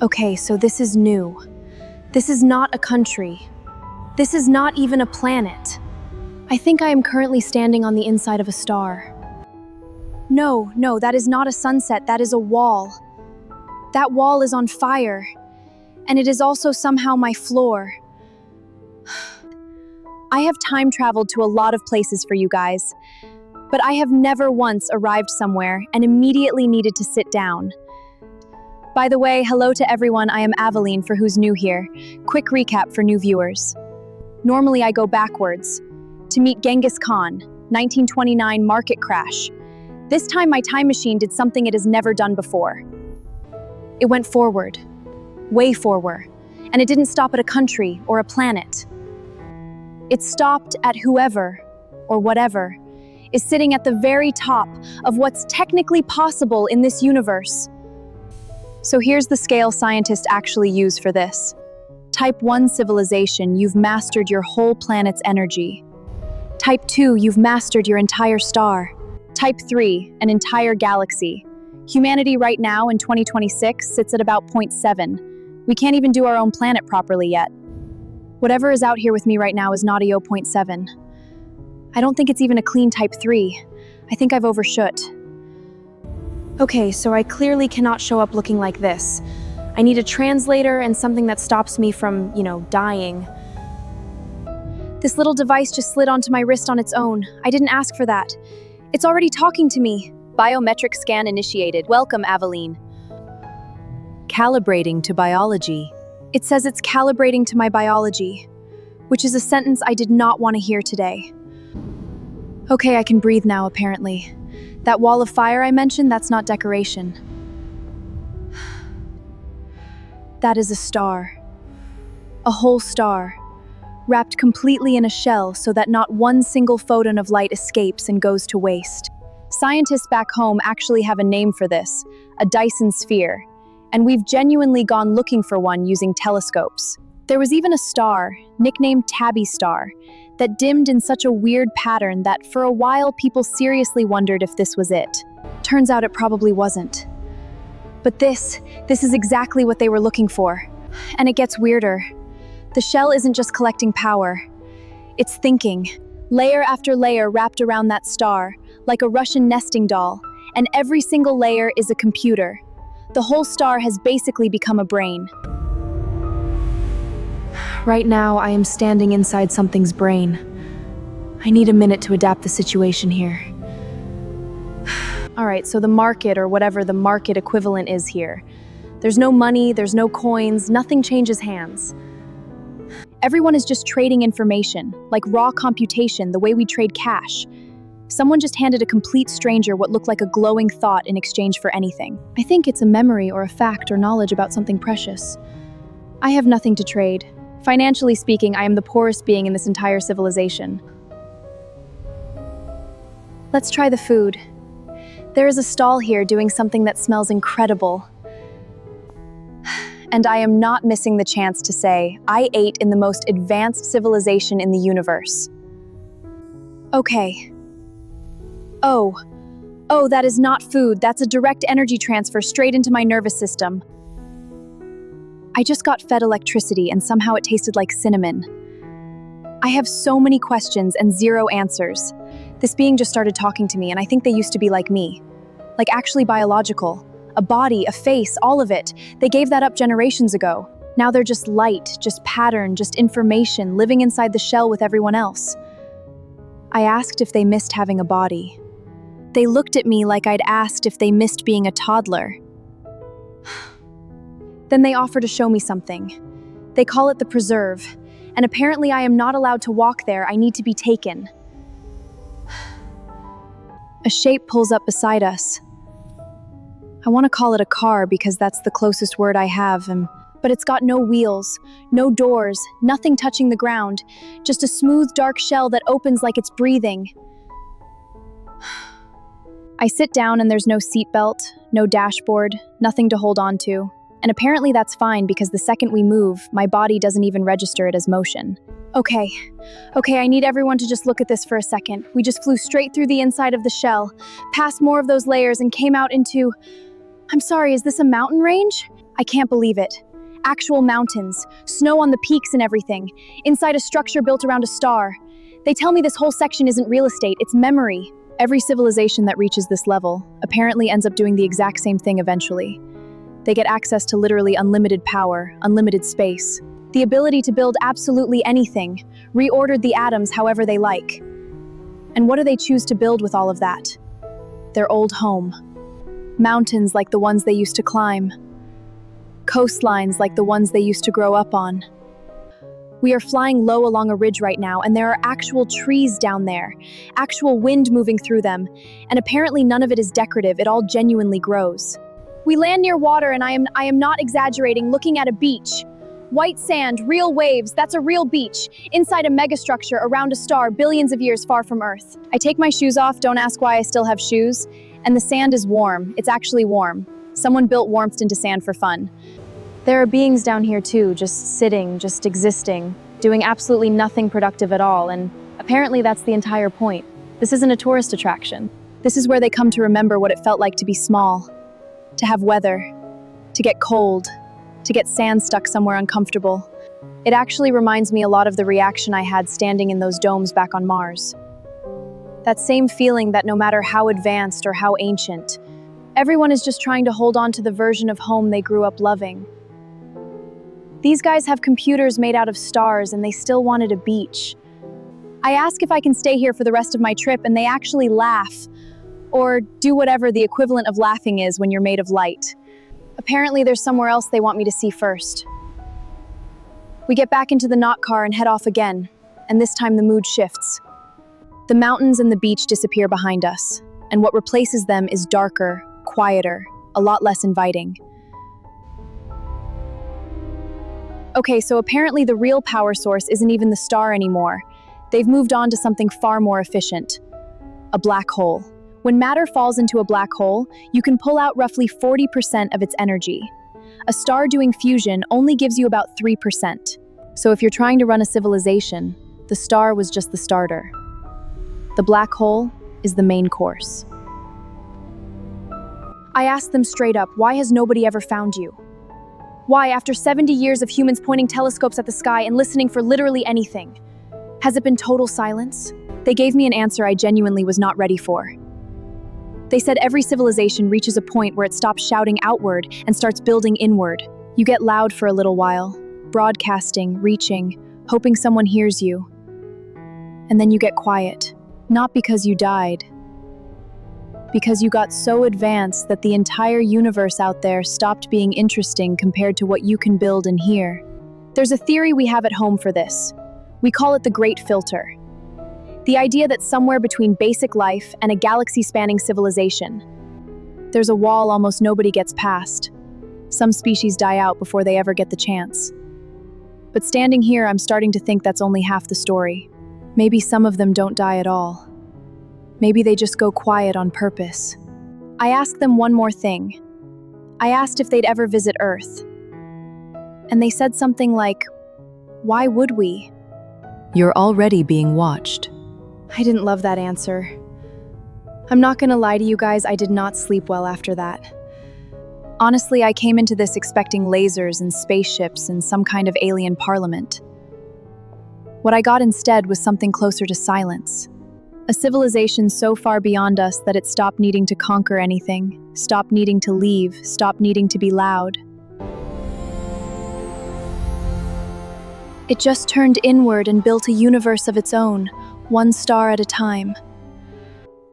Okay, so this is new. This is not a country. This is not even a planet. I think I am currently standing on the inside of a star. No, that is not a sunset, that is a wall. That wall is on fire, and it is also somehow my floor. I have time traveled to a lot of places for you guys, but I have never once arrived somewhere and immediately needed to sit down. By the way, hello to everyone, I am Aveline for who's new here. Quick recap for new viewers. Normally I go backwards, to meet Genghis Khan, 1929 market crash. This time my time machine did something it has never done before. It went forward, way forward, and it didn't stop at a country or a planet. It stopped at whoever, or whatever, is sitting at the very top of what's technically possible in this universe. So here's the scale scientists actually use for this. Type 1 civilization, you've mastered your whole planet's energy. Type 2, you've mastered your entire star. Type 3, an entire galaxy. Humanity right now in 2026 sits at about 0.7. We can't even do our own planet properly yet. Whatever is out here with me right now is not a 0.7. I don't think it's even a clean type 3. I think I've overshoot. Okay, so I clearly cannot show up looking like this. I need a translator and something that stops me from, dying. This little device just slid onto my wrist on its own. I didn't ask for that. It's already talking to me. Biometric scan initiated. Welcome, Aveline. Calibrating to biology. It says it's calibrating to my biology, which is a sentence I did not want to hear today. Okay, I can breathe now, apparently. That wall of fire I mentioned, that's not decoration. That is a star. A whole star, wrapped completely in a shell so that not one single photon of light escapes and goes to waste. Scientists back home actually have a name for this, a Dyson sphere, and we've genuinely gone looking for one using telescopes. There was even a star, nicknamed Tabby Star, that dimmed in such a weird pattern that for a while people seriously wondered if this was it. Turns out it probably wasn't. But this is exactly what they were looking for. And it gets weirder. The shell isn't just collecting power. It's thinking, layer after layer wrapped around that star, like a Russian nesting doll, and every single layer is a computer. The whole star has basically become a brain. Right now, I am standing inside something's brain. I need a minute to adapt the situation here. All right, so the market, or whatever the market equivalent is here. There's no money, there's no coins, nothing changes hands. Everyone is just trading information, like raw computation, the way we trade cash. Someone just handed a complete stranger what looked like a glowing thought in exchange for anything. I think it's a memory or a fact or knowledge about something precious. I have nothing to trade. Financially speaking, I am the poorest being in this entire civilization. Let's try the food. There is a stall here doing something that smells incredible. And I am not missing the chance to say, I ate in the most advanced civilization in the universe. Okay. Oh, that is not food. That's a direct energy transfer straight into my nervous system. I just got fed electricity and somehow it tasted like cinnamon. I have so many questions and zero answers. This being just started talking to me and I think they used to be like me. Like actually biological. A body, a face, all of it. They gave that up generations ago. Now they're just light, just pattern, just information, living inside the shell with everyone else. I asked if they missed having a body. They looked at me like I'd asked if they missed being a toddler. Then they offer to show me something. They call it the preserve, and apparently I am not allowed to walk there, I need to be taken. A shape pulls up beside us. I want to call it a car because that's the closest word I have, but it's got no wheels, no doors, nothing touching the ground, just a smooth, dark shell that opens like it's breathing. I sit down and there's no seatbelt, no dashboard, nothing to hold on to. And apparently that's fine because the second we move, my body doesn't even register it as motion. Okay, I need everyone to just look at this for a second. We just flew straight through the inside of the shell, past more of those layers and came out into... I'm sorry, is this a mountain range? I can't believe it. Actual mountains, snow on the peaks and everything, inside a structure built around a star. They tell me this whole section isn't real estate, it's memory. Every civilization that reaches this level apparently ends up doing the exact same thing eventually. They get access to literally unlimited power, unlimited space, the ability to build absolutely anything, reordered the atoms however they like. And what do they choose to build with all of that? Their old home. Mountains like the ones they used to climb. Coastlines like the ones they used to grow up on. We are flying low along a ridge right now, and there are actual trees down there, actual wind moving through them, and apparently none of it is decorative, it all genuinely grows. We land near water, and I am not exaggerating, looking at a beach. White sand, real waves, that's a real beach, inside a megastructure around a star billions of years far from Earth. I take my shoes off, don't ask why I still have shoes, and the sand is warm, it's actually warm. Someone built warmth into sand for fun. There are beings down here too, just sitting, just existing, doing absolutely nothing productive at all, and apparently that's the entire point. This isn't a tourist attraction. This is where they come to remember what it felt like to be small, to have weather, to get cold, to get sand stuck somewhere uncomfortable. It actually reminds me a lot of the reaction I had standing in those domes back on Mars. That same feeling that no matter how advanced or how ancient, everyone is just trying to hold on to the version of home they grew up loving. These guys have computers made out of stars and they still wanted a beach. I ask if I can stay here for the rest of my trip and they actually laugh, or do whatever the equivalent of laughing is when you're made of light. Apparently there's somewhere else they want me to see first. We get back into the not car and head off again, and this time the mood shifts. The mountains and the beach disappear behind us, and what replaces them is darker, quieter, a lot less inviting. Okay, so apparently the real power source isn't even the star anymore. They've moved on to something far more efficient. A black hole. When matter falls into a black hole, you can pull out roughly 40% of its energy. A star doing fusion only gives you about 3%. So if you're trying to run a civilization, the star was just the starter. The black hole is the main course. I asked them straight up, why has nobody ever found you? Why, after 70 years of humans pointing telescopes at the sky and listening for literally anything? Has it been total silence? They gave me an answer I genuinely was not ready for. They said every civilization reaches a point where it stops shouting outward and starts building inward. You get loud for a little while, broadcasting, reaching, hoping someone hears you. And then you get quiet, not because you died, because you got so advanced that the entire universe out there stopped being interesting compared to what you can build in here. There's a theory we have at home for this. We call it the Great Filter. The idea that somewhere between basic life and a galaxy-spanning civilization, there's a wall almost nobody gets past. Some species die out before they ever get the chance. But standing here, I'm starting to think that's only half the story. Maybe some of them don't die at all. Maybe they just go quiet on purpose. I asked them one more thing. I asked if they'd ever visit Earth. And they said something like, "Why would we?" You're already being watched. I didn't love that answer. I'm not gonna lie to you guys, I did not sleep well after that. Honestly, I came into this expecting lasers and spaceships and some kind of alien parliament. What I got instead was something closer to silence. A civilization so far beyond us that it stopped needing to conquer anything, stopped needing to leave, stopped needing to be loud. It just turned inward and built a universe of its own, one star at a time.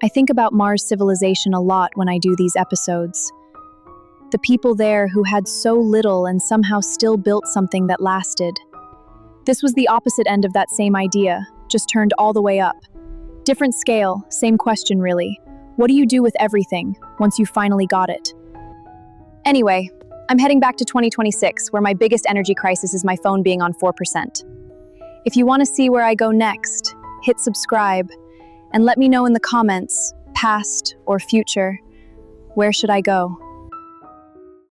I think about Mars civilization a lot when I do these episodes. The people there who had so little and somehow still built something that lasted. This was the opposite end of that same idea, just turned all the way up. Different scale, same question really. What do you do with everything once you finally got it? Anyway, I'm heading back to 2026, where my biggest energy crisis is my phone being on 4%. If you want to see where I go next, hit subscribe, and let me know in the comments, past or future, where should I go?